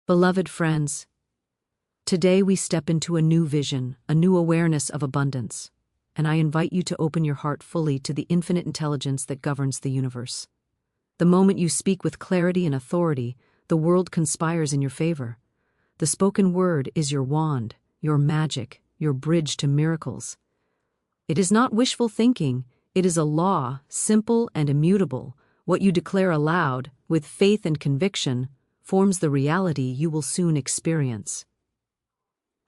Beloved friends, today we step into a new vision, a new awareness of abundance, and I invite you to open your heart fully to the infinite intelligence that governs the universe. The moment you speak with clarity and authority, the world conspires in your favor. The spoken word is your wand, your magic, your bridge to miracles. It is not wishful thinking, it is a law, simple and immutable. What you declare aloud, with faith and conviction, forms the reality you will soon experience.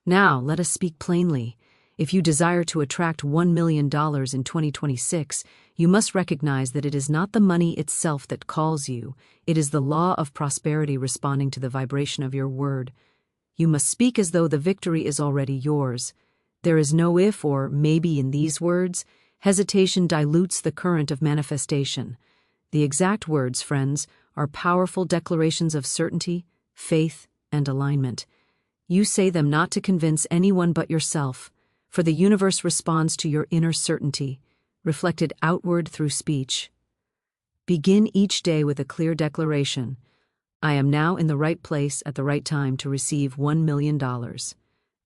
Now, let us speak plainly. If you desire to attract $1 million in 2026, you must recognize that it is not the money itself that calls you, it is the law of prosperity responding to the vibration of your word. You must speak as though the victory is already yours. There is no if or maybe in these words. Hesitation dilutes the current of manifestation. The exact words, friends, are powerful declarations of certainty, faith, and alignment. You say them not to convince anyone but yourself, for the universe responds to your inner certainty, reflected outward through speech. Begin each day with a clear declaration. I am now in the right place at the right time to receive $1 million.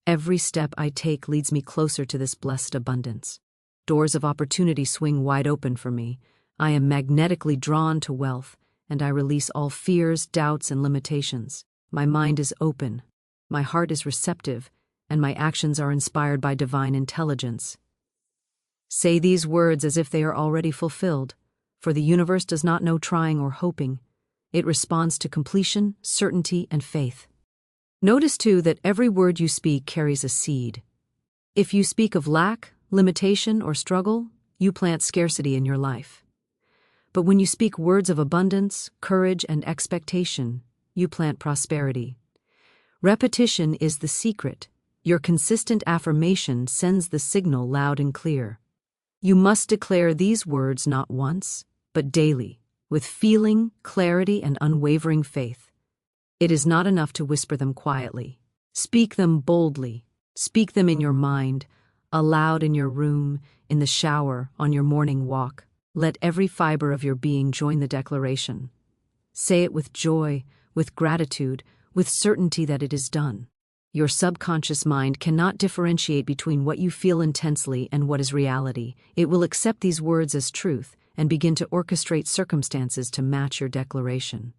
Every step I take leads me closer to this blessed abundance. Doors of opportunity swing wide open for me. I am magnetically drawn to wealth, and I release all fears, doubts, and limitations. My mind is open, my heart is receptive, and my actions are inspired by divine intelligence. Say these words as if they are already fulfilled, for the universe does not know trying or hoping. It responds to completion, certainty, and faith. Notice, too, that every word you speak carries a seed. If you speak of lack, limitation, or struggle, you plant scarcity in your life. But when you speak words of abundance, courage, and expectation, you plant prosperity. Repetition is the secret. Your consistent affirmation sends the signal loud and clear. You must declare these words not once, but daily, with feeling, clarity, and unwavering faith. It is not enough to whisper them quietly. Speak them boldly. Speak them in your mind, aloud in your room, in the shower, on your morning walk. Let every fiber of your being join the declaration. Say it with joy, with gratitude, with certainty that it is done. Your subconscious mind cannot differentiate between what you feel intensely and what is reality. It will accept these words as truth and begin to orchestrate circumstances to match your declaration.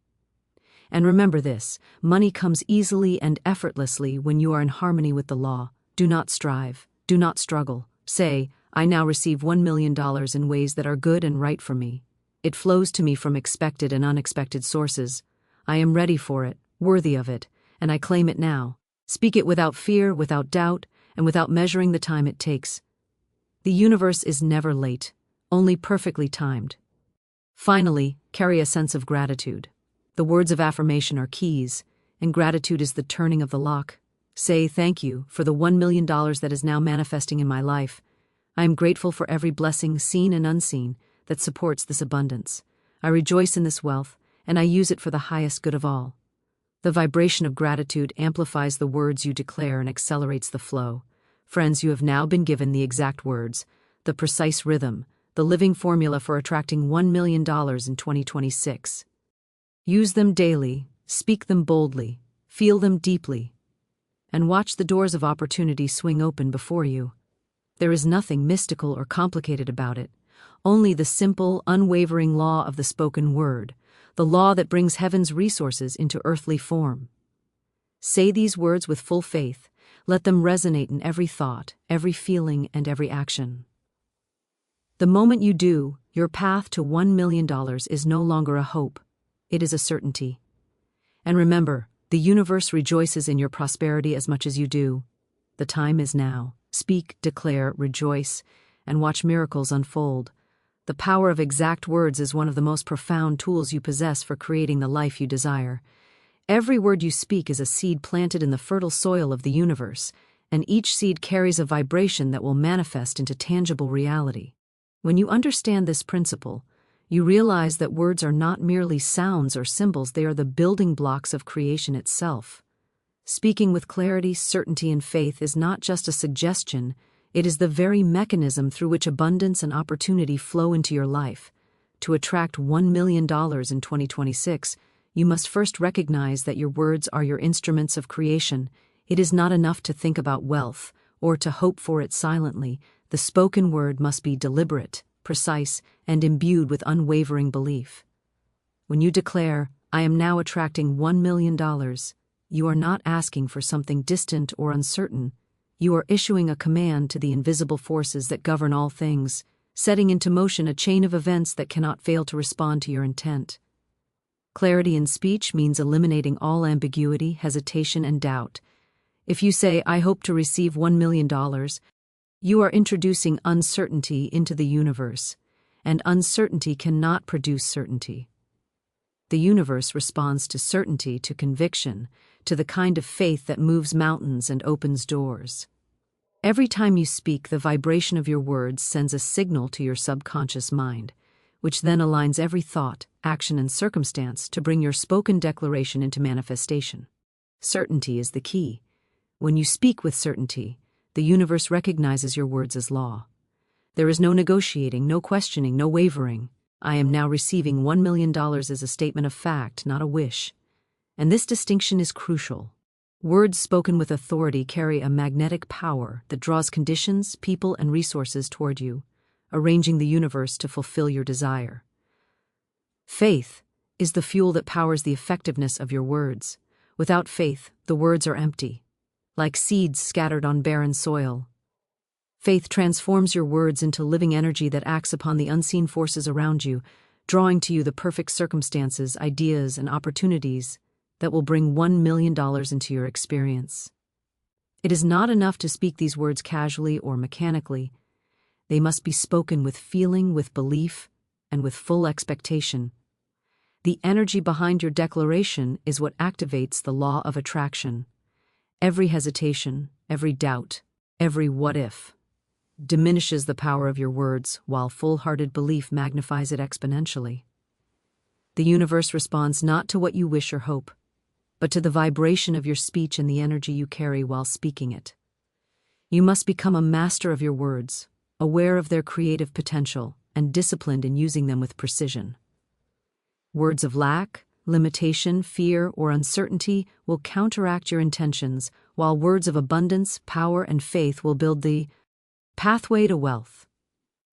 And remember this, money comes easily and effortlessly when you are in harmony with the law. Do not strive. Do not struggle. Say, I now receive $1 million in ways that are good and right for me. It flows to me from expected and unexpected sources. I am ready for it, worthy of it, and I claim it now. Speak it without fear, without doubt, and without measuring the time it takes. The universe is never late, only perfectly timed. Finally, carry a sense of gratitude. The words of affirmation are keys, and gratitude is the turning of the lock. Say thank you for the $1 million that is now manifesting in my life. I am grateful for every blessing, seen and unseen, that supports this abundance. I rejoice in this wealth, and I use it for the highest good of all. The vibration of gratitude amplifies the words you declare and accelerates the flow. Friends, you have now been given the exact words, the precise rhythm, the living formula for attracting $1 million in 2026. Use them daily, speak them boldly, feel them deeply, and watch the doors of opportunity swing open before you. There is nothing mystical or complicated about it, only the simple, unwavering law of the spoken word, the law that brings heaven's resources into earthly form. Say these words with full faith. Let them resonate in every thought, every feeling, and every action. The moment you do, your path to $1 million is no longer a hope. It is a certainty. And remember, the universe rejoices in your prosperity as much as you do. The time is now. Speak, declare, rejoice, and watch miracles unfold. The power of exact words is one of the most profound tools you possess for creating the life you desire. Every word you speak is a seed planted in the fertile soil of the universe, and each seed carries a vibration that will manifest into tangible reality. When you understand this principle, you realize that words are not merely sounds or symbols, they are the building blocks of creation itself. Speaking with clarity, certainty, and faith is not just a suggestion, it is the very mechanism through which abundance and opportunity flow into your life. To attract $1 million in 2026, you must first recognize that your words are your instruments of creation. It is not enough to think about wealth or to hope for it silently. The spoken word must be deliberate, precise, and imbued with unwavering belief. When you declare, "I am now attracting $1 million," you are not asking for something distant or uncertain. You are issuing a command to the invisible forces that govern all things, setting into motion a chain of events that cannot fail to respond to your intent. Clarity in speech means eliminating all ambiguity, hesitation, and doubt. If you say, "I hope to receive $1 million," you are introducing uncertainty into the universe, and uncertainty cannot produce certainty. The universe responds to certainty, to conviction, to the kind of faith that moves mountains and opens doors. Every time you speak, the vibration of your words sends a signal to your subconscious mind, which then aligns every thought, action, and circumstance to bring your spoken declaration into manifestation. Certainty is the key. When you speak with certainty, the universe recognizes your words as law. There is no negotiating, no questioning, no wavering. "I am now receiving $1 million" is a statement of fact, not a wish. And this distinction is crucial. Words spoken with authority carry a magnetic power that draws conditions, people, and resources toward you, arranging the universe to fulfill your desire. Faith is the fuel that powers the effectiveness of your words. Without faith, the words are empty, like seeds scattered on barren soil. Faith transforms your words into living energy that acts upon the unseen forces around you, drawing to you the perfect circumstances, ideas, and opportunities that will bring $1 million into your experience. It is not enough to speak these words casually or mechanically. They must be spoken with feeling, with belief, and with full expectation. The energy behind your declaration is what activates the law of attraction. Every hesitation, every doubt, every what if diminishes the power of your words, while full-hearted belief magnifies it exponentially. The universe responds not to what you wish or hope, but to the vibration of your speech and the energy you carry while speaking it. You must become a master of your words, aware of their creative potential, and disciplined in using them with precision. Words of lack, limitation, fear, or uncertainty will counteract your intentions, while words of abundance, power, and faith will build the pathway to wealth.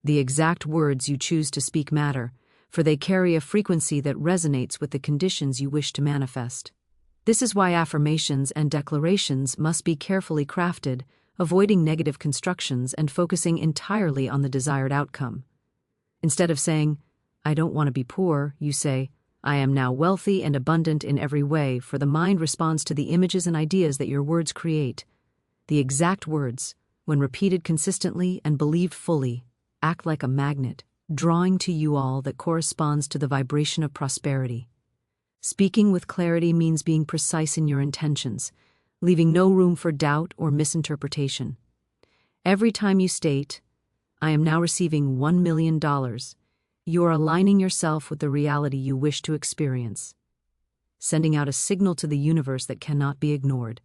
The exact words you choose to speak matter, for they carry a frequency that resonates with the conditions you wish to manifest. This is why affirmations and declarations must be carefully crafted, avoiding negative constructions and focusing entirely on the desired outcome. Instead of saying, "I don't want to be poor," you say, "I am now wealthy and abundant in every way," for the mind responds to the images and ideas that your words create. The exact words, when repeated consistently and believed fully, act like a magnet, drawing to you all that corresponds to the vibration of prosperity. Speaking with clarity means being precise in your intentions, leaving no room for doubt or misinterpretation. Every time you state, "I am now receiving $1 million," you are aligning yourself with the reality you wish to experience, sending out a signal to the universe that cannot be ignored.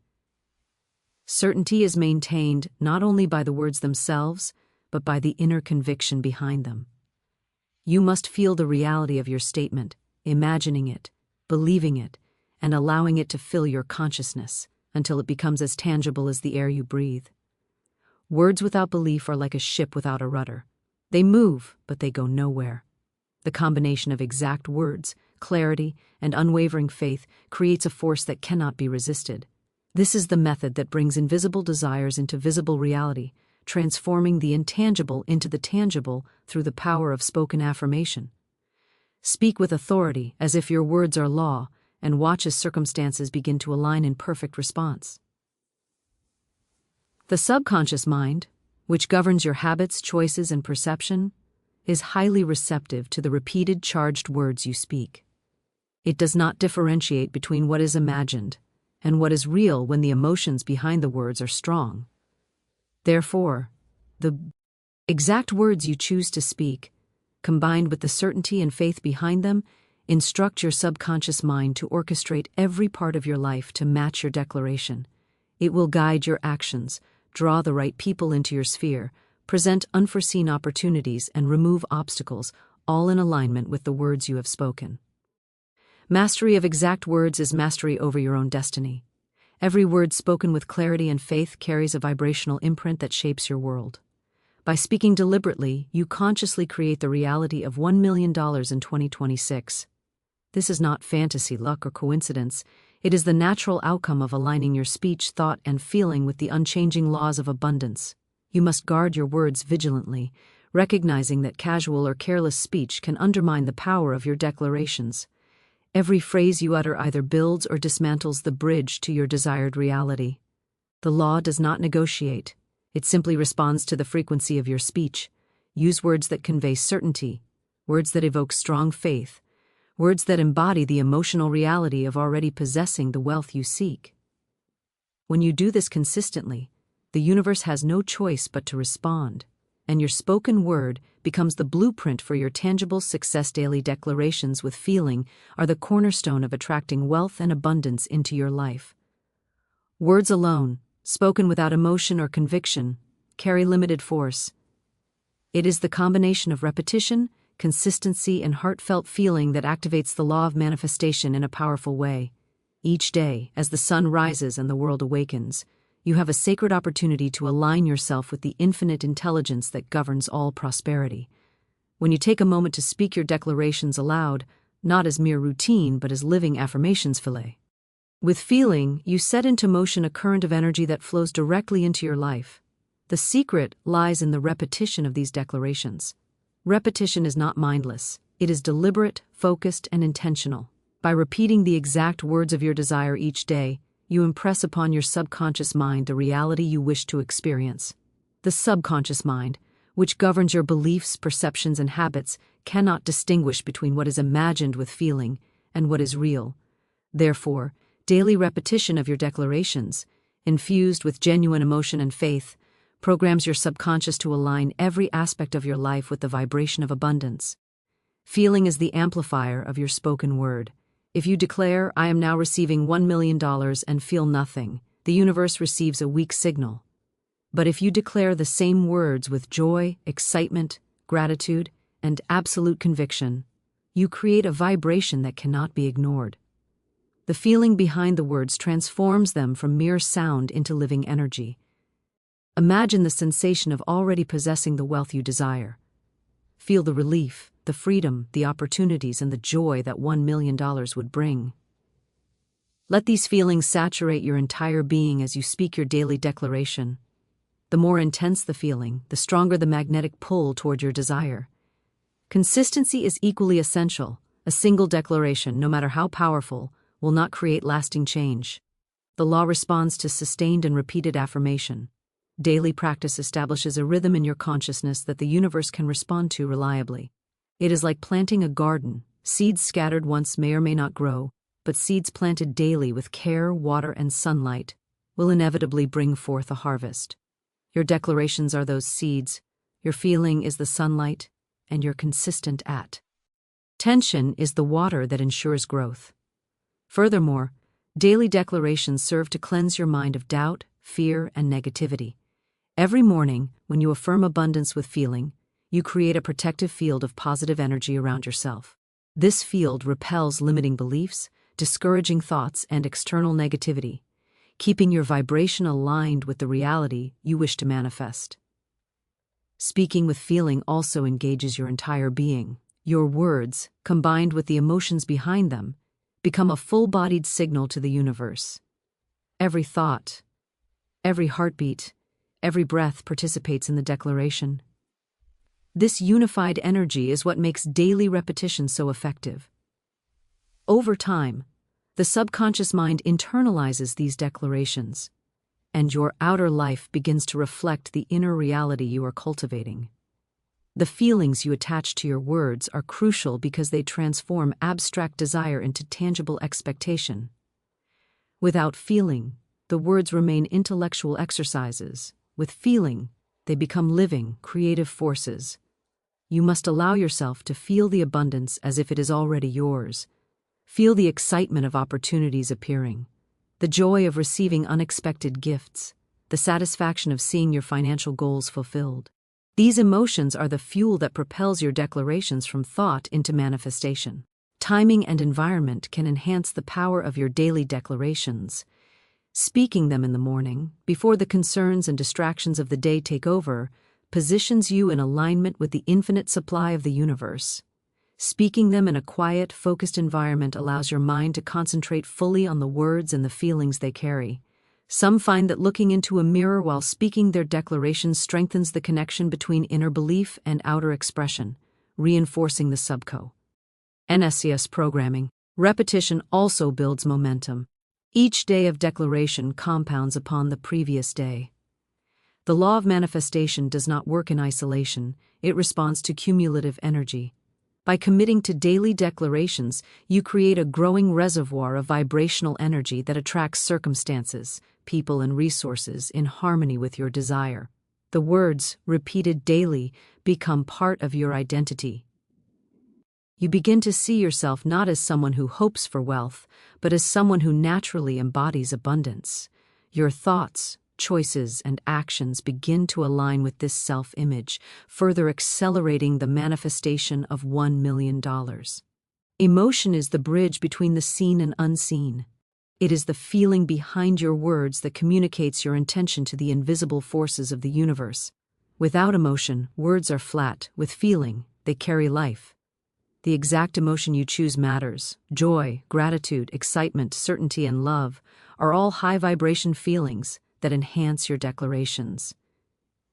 Certainty is maintained not only by the words themselves, but by the inner conviction behind them. You must feel the reality of your statement, imagining it, believing it, and allowing it to fill your consciousness until it becomes as tangible as the air you breathe. Words without belief are like a ship without a rudder. They move, but they go nowhere. The combination of exact words, clarity, and unwavering faith creates a force that cannot be resisted. This is the method that brings invisible desires into visible reality, transforming the intangible into the tangible through the power of spoken affirmation. Speak with authority as if your words are law, and watch as circumstances begin to align in perfect response. The subconscious mind, which governs your habits, choices, and perception, is highly receptive to the repeated charged words you speak. It does not differentiate between what is imagined and what is real when the emotions behind the words are strong. Therefore, the exact words you choose to speak, combined with the certainty and faith behind them, instruct your subconscious mind to orchestrate every part of your life to match your declaration. It will guide your actions, draw the right people into your sphere, present unforeseen opportunities, and remove obstacles, all in alignment with the words you have spoken. Mastery of exact words is mastery over your own destiny. Every word spoken with clarity and faith carries a vibrational imprint that shapes your world. By speaking deliberately, you consciously create the reality of $1 million in 2026. This is not fantasy, luck, or coincidence. It is the natural outcome of aligning your speech, thought, and feeling with the unchanging laws of abundance. You must guard your words vigilantly, recognizing that casual or careless speech can undermine the power of your declarations. Every phrase you utter either builds or dismantles the bridge to your desired reality. The law does not negotiate. It simply responds to the frequency of your speech. Use words that convey certainty, words that evoke strong faith, words that embody the emotional reality of already possessing the wealth you seek. When you do this consistently, the universe has no choice but to respond, and your spoken word becomes the blueprint for your tangible success. Daily declarations with feeling are the cornerstone of attracting wealth and abundance into your life. Words alone, spoken without emotion or conviction, carry limited force. It is the combination of repetition, consistency, and heartfelt feeling that activates the law of manifestation in a powerful way. Each day, as the sun rises and the world awakens, you have a sacred opportunity to align yourself with the infinite intelligence that governs all prosperity. When you take a moment to speak your declarations aloud, not as mere routine but as living affirmations, with feeling, you set into motion a current of energy that flows directly into your life. The secret lies in the repetition of these declarations. Repetition is not mindless. It is deliberate, focused, and intentional. By repeating the exact words of your desire each day, you impress upon your subconscious mind the reality you wish to experience. The subconscious mind, which governs your beliefs, perceptions, and habits, cannot distinguish between what is imagined with feeling and what is real. Therefore, daily repetition of your declarations, infused with genuine emotion and faith, programs your subconscious to align every aspect of your life with the vibration of abundance. Feeling is the amplifier of your spoken word. If you declare, "I am now receiving $1 million," and feel nothing, the universe receives a weak signal. But if you declare the same words with joy, excitement, gratitude, and absolute conviction, you create a vibration that cannot be ignored. The feeling behind the words transforms them from mere sound into living energy. Imagine the sensation of already possessing the wealth you desire. Feel the relief, the freedom, the opportunities, and the joy that $1 million would bring. Let these feelings saturate your entire being as you speak your daily declaration. The more intense the feeling, the stronger the magnetic pull toward your desire. Consistency is equally essential. A single declaration, no matter how powerful, will not create lasting change. The law responds to sustained and repeated affirmation. Daily practice establishes a rhythm in your consciousness that the universe can respond to reliably. It is like planting a garden. Seeds scattered once may or may not grow, but seeds planted daily with care, water, and sunlight will inevitably bring forth a harvest. Your declarations are those seeds, your feeling is the sunlight, and your consistent attention is the water that ensures growth. Furthermore, daily declarations serve to cleanse your mind of doubt, fear, and negativity. Every morning, when you affirm abundance with feeling, you create a protective field of positive energy around yourself. This field repels limiting beliefs, discouraging thoughts, and external negativity, keeping your vibration aligned with the reality you wish to manifest. Speaking with feeling also engages your entire being. Your words, combined with the emotions behind them, become a full-bodied signal to the universe. Every thought, every heartbeat, every breath participates in the declaration. This unified energy is what makes daily repetition so effective. Over time, the subconscious mind internalizes these declarations, and your outer life begins to reflect the inner reality you are cultivating. The feelings you attach to your words are crucial because they transform abstract desire into tangible expectation. Without feeling, the words remain intellectual exercises. With feeling, they become living, creative forces. You must allow yourself to feel the abundance as if it is already yours. Feel the excitement of opportunities appearing, the joy of receiving unexpected gifts, the satisfaction of seeing your financial goals fulfilled. These emotions are the fuel that propels your declarations from thought into manifestation. Timing and environment can enhance the power of your daily declarations. Speaking them in the morning, before the concerns and distractions of the day take over, positions you in alignment with the infinite supply of the universe. Speaking them in a quiet, focused environment allows your mind to concentrate fully on the words and the feelings they carry. Some find that looking into a mirror while speaking their declarations strengthens the connection between inner belief and outer expression, reinforcing the subconscious programming. Repetition also builds momentum. Each day of declaration compounds upon the previous day. The law of manifestation does not work in isolation, it responds to cumulative energy. By committing to daily declarations, you create a growing reservoir of vibrational energy that attracts circumstances, people, and resources in harmony with your desire. The words, repeated daily, become part of your identity. You begin to see yourself not as someone who hopes for wealth, but as someone who naturally embodies abundance. Your thoughts, choices, and actions begin to align with this self-image, further accelerating the manifestation of $1 million. Emotion is the bridge between the seen and unseen. It is the feeling behind your words that communicates your intention to the invisible forces of the universe. Without emotion, words are flat. With feeling, they carry life. The exact emotion you choose matters. Joy, gratitude, excitement, certainty, and love are all high-vibration feelings that enhance your declarations.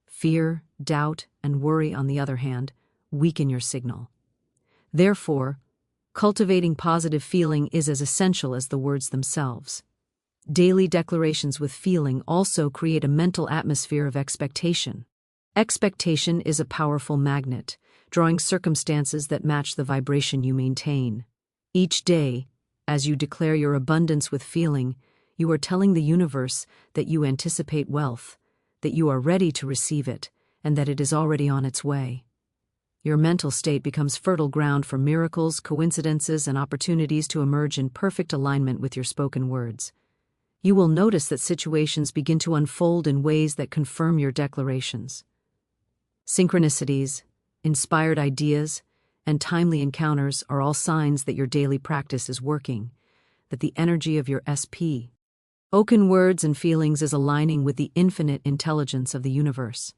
Fear, doubt, and worry, on the other hand, weaken your signal. Therefore, cultivating positive feeling is as essential as the words themselves. Daily declarations with feeling also create a mental atmosphere of expectation. Expectation is a powerful magnet, drawing circumstances that match the vibration you maintain. Each day, as you declare your abundance with feeling, you are telling the universe that you anticipate wealth, that you are ready to receive it, and that it is already on its way. Your mental state becomes fertile ground for miracles, coincidences, and opportunities to emerge in perfect alignment with your spoken words. You will notice that situations begin to unfold in ways that confirm your declarations. Synchronicities, inspired ideas, and timely encounters are all signs that your daily practice is working, that the energy of your spoken words and feelings is aligning with the infinite intelligence of the universe.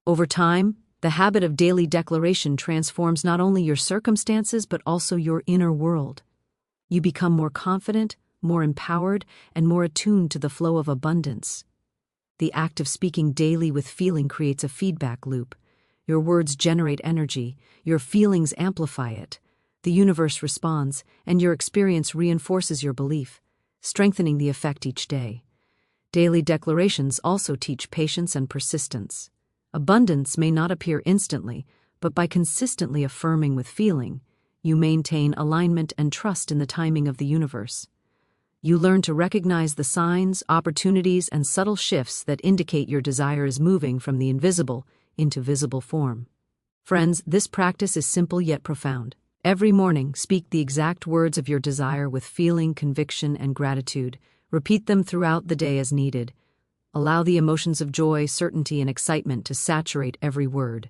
Over time, the habit of daily declaration transforms not only your circumstances but also your inner world. You become more confident, more empowered, and more attuned to the flow of abundance. The act of speaking daily with feeling creates a feedback loop. Your words generate energy, your feelings amplify it. The universe responds, and your experience reinforces your belief, strengthening the effect each day. Daily declarations also teach patience and persistence. Abundance may not appear instantly, but by consistently affirming with feeling, you maintain alignment and trust in the timing of the universe. You learn to recognize the signs, opportunities, and subtle shifts that indicate your desire is moving from the invisible into visible form. Friends, this practice is simple yet profound. Every morning, speak the exact words of your desire with feeling, conviction, and gratitude. Repeat them throughout the day as needed. Allow the emotions of joy, certainty, and excitement to saturate every word.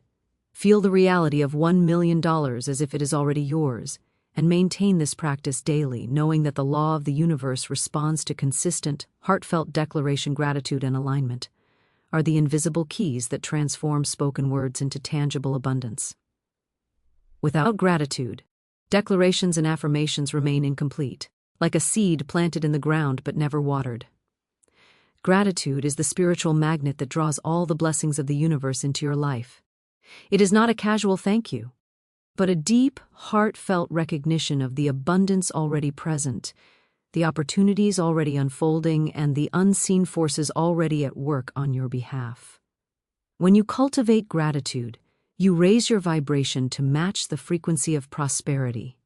Feel the reality of $1 million as if it is already yours, and maintain this practice daily, knowing that the law of the universe responds to consistent, heartfelt declaration. Gratitude and alignment are the invisible keys that transform spoken words into tangible abundance. Without gratitude, declarations and affirmations remain incomplete, like a seed planted in the ground but never watered. Gratitude is the spiritual magnet that draws all the blessings of the universe into your life. It is not a casual thank you, but a deep, heartfelt recognition of the abundance already present, the opportunities already unfolding, and the unseen forces already at work on your behalf. When you cultivate gratitude, you raise your vibration to match the frequency of prosperity.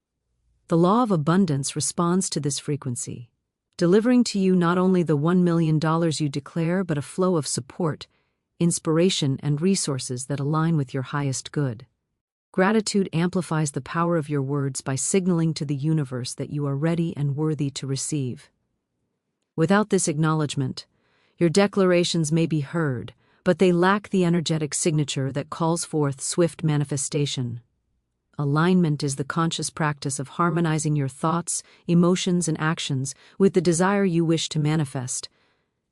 The law of abundance responds to this frequency, delivering to you not only the $1 million you declare, but a flow of support, inspiration, and resources that align with your highest good. Gratitude amplifies the power of your words by signaling to the universe that you are ready and worthy to receive. Without this acknowledgement, your declarations may be heard, but they lack the energetic signature that calls forth swift manifestation. Alignment is the conscious practice of harmonizing your thoughts, emotions, and actions with the desire you wish to manifest.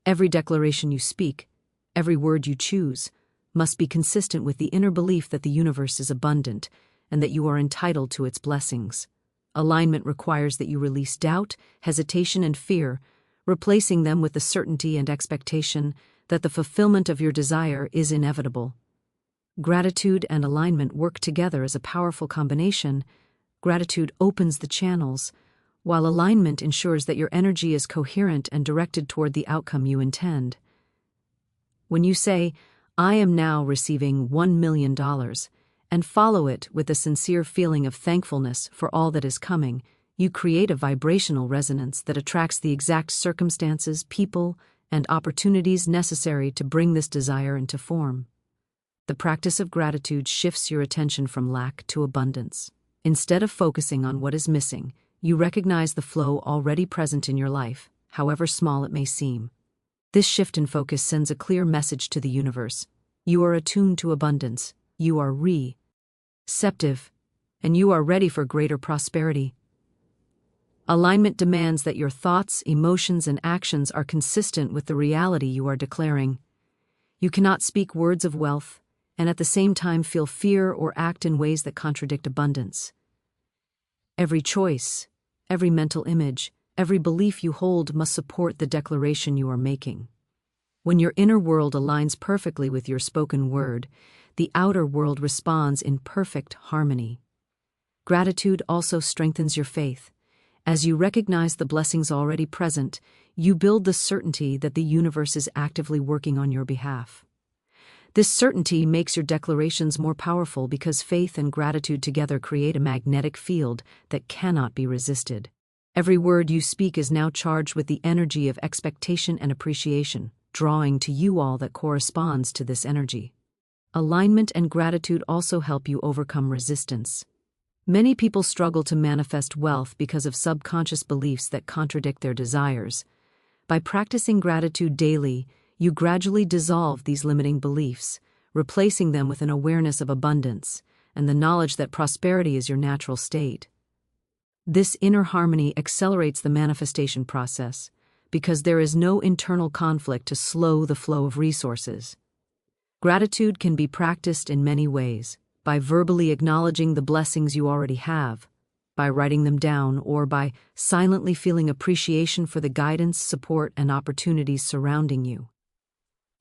Every declaration you speak, every word you choose, must be consistent with the inner belief that the universe is abundant and that you are entitled to its blessings. Alignment requires that you release doubt, hesitation, and fear, replacing them with the certainty and expectation that the fulfillment of your desire is inevitable. Gratitude and alignment work together as a powerful combination. Gratitude opens the channels, while alignment ensures that your energy is coherent and directed toward the outcome you intend. When you say, "I am now receiving $1 million," and follow it with a sincere feeling of thankfulness for all that is coming, you create a vibrational resonance that attracts the exact circumstances, people, and opportunities necessary to bring this desire into form. The practice of gratitude shifts your attention from lack to abundance. Instead of focusing on what is missing, you recognize the flow already present in your life, however small it may seem. This shift in focus sends a clear message to the universe. You are attuned to abundance, you are receptive, and you are ready for greater prosperity. Alignment demands that your thoughts, emotions, and actions are consistent with the reality you are declaring. You cannot speak words of wealth and at the same time feel fear or act in ways that contradict abundance. Every choice, every mental image, every belief you hold must support the declaration you are making. When your inner world aligns perfectly with your spoken word, the outer world responds in perfect harmony. Gratitude also strengthens your faith. As you recognize the blessings already present, you build the certainty that the universe is actively working on your behalf. This certainty makes your declarations more powerful because faith and gratitude together create a magnetic field that cannot be resisted. Every word you speak is now charged with the energy of expectation and appreciation, drawing to you all that corresponds to this energy. Alignment and gratitude also help you overcome resistance. Many people struggle to manifest wealth because of subconscious beliefs that contradict their desires. By practicing gratitude daily, you gradually dissolve these limiting beliefs, replacing them with an awareness of abundance and the knowledge that prosperity is your natural state. This inner harmony accelerates the manifestation process because there is no internal conflict to slow the flow of resources. Gratitude can be practiced in many ways: by verbally acknowledging the blessings you already have, by writing them down, or by silently feeling appreciation for the guidance, support, and opportunities surrounding you.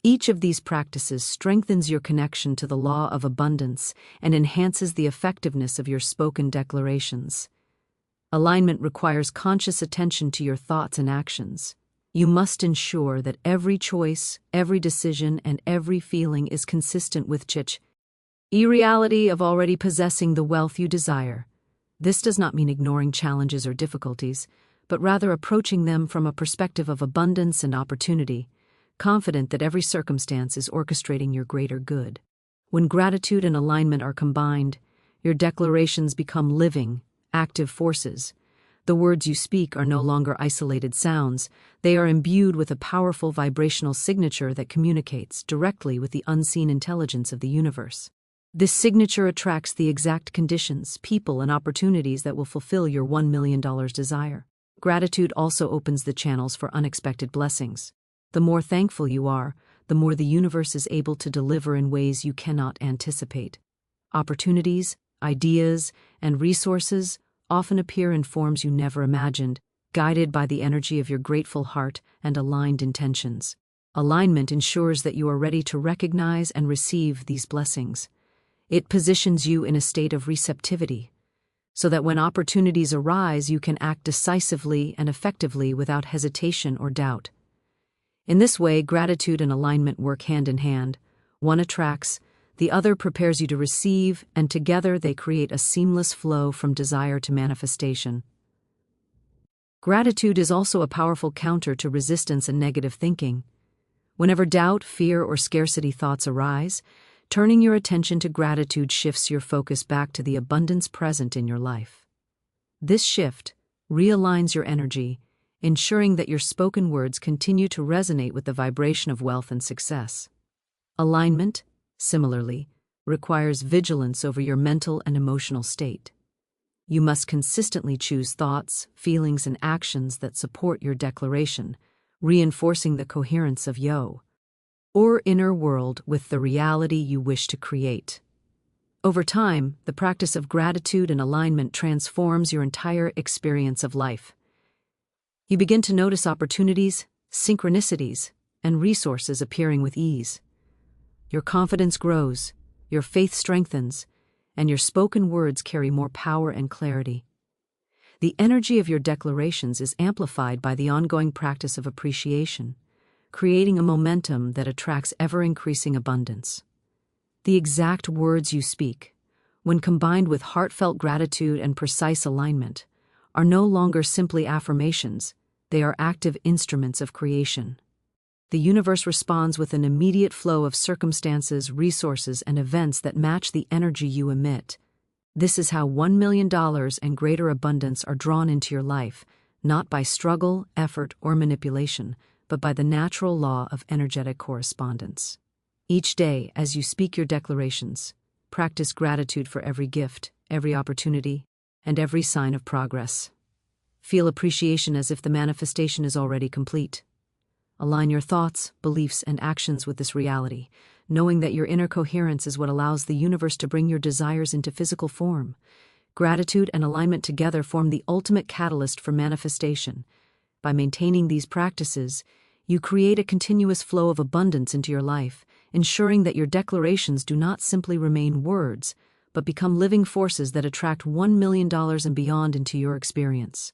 Each of these practices strengthens your connection to the law of abundance and enhances the effectiveness of your spoken declarations. Alignment requires conscious attention to your thoughts and actions. You must ensure that every choice, every decision, and every feeling is consistent with the reality of already possessing the wealth you desire. This does not mean ignoring challenges or difficulties, but rather approaching them from a perspective of abundance and opportunity, confident that every circumstance is orchestrating your greater good. When gratitude and alignment are combined, your declarations become living, active forces. The words you speak are no longer isolated sounds. They are imbued with a powerful vibrational signature that communicates directly with the unseen intelligence of the universe. This signature attracts the exact conditions, people, and opportunities that will fulfill your $1 million desire. Gratitude also opens the channels for unexpected blessings. The more thankful you are, the more the universe is able to deliver in ways you cannot anticipate. Opportunities, ideas, and resources often appear in forms you never imagined, guided by the energy of your grateful heart and aligned intentions. Alignment ensures that you are ready to recognize and receive these blessings. It positions you in a state of receptivity, so that when opportunities arise, you can act decisively and effectively without hesitation or doubt. In this way, gratitude and alignment work hand in hand. One attracts, the other prepares you to receive, and together they create a seamless flow from desire to manifestation. Gratitude is also a powerful counter to resistance and negative thinking. Whenever doubt, fear, or scarcity thoughts arise, turning your attention to gratitude shifts your focus back to the abundance present in your life. This shift realigns your energy, ensuring that your spoken words continue to resonate with the vibration of wealth and success. Alignment, similarly, requires vigilance over your mental and emotional state. You must consistently choose thoughts, feelings, and actions that support your declaration, reinforcing the coherence of your or inner world with the reality you wish to create. Over time, the practice of gratitude and alignment transforms your entire experience of life. You begin to notice opportunities, synchronicities, and resources appearing with ease. Your confidence grows, your faith strengthens, and your spoken words carry more power and clarity. The energy of your declarations is amplified by the ongoing practice of appreciation, creating a momentum that attracts ever-increasing abundance. The exact words you speak, when combined with heartfelt gratitude and precise alignment, are no longer simply affirmations, they are active instruments of creation. The universe responds with an immediate flow of circumstances, resources, and events that match the energy you emit. This is how $1 million and greater abundance are drawn into your life, not by struggle, effort, or manipulation, but by the natural law of energetic correspondence. Each day, as you speak your declarations, practice gratitude for every gift, every opportunity, and every sign of progress. Feel appreciation as if the manifestation is already complete. Align your thoughts, beliefs, and actions with this reality, knowing that your inner coherence is what allows the universe to bring your desires into physical form. Gratitude and alignment together form the ultimate catalyst for manifestation. By maintaining these practices, you create a continuous flow of abundance into your life, ensuring that your declarations do not simply remain words, but become living forces that attract $1 million and beyond into your experience.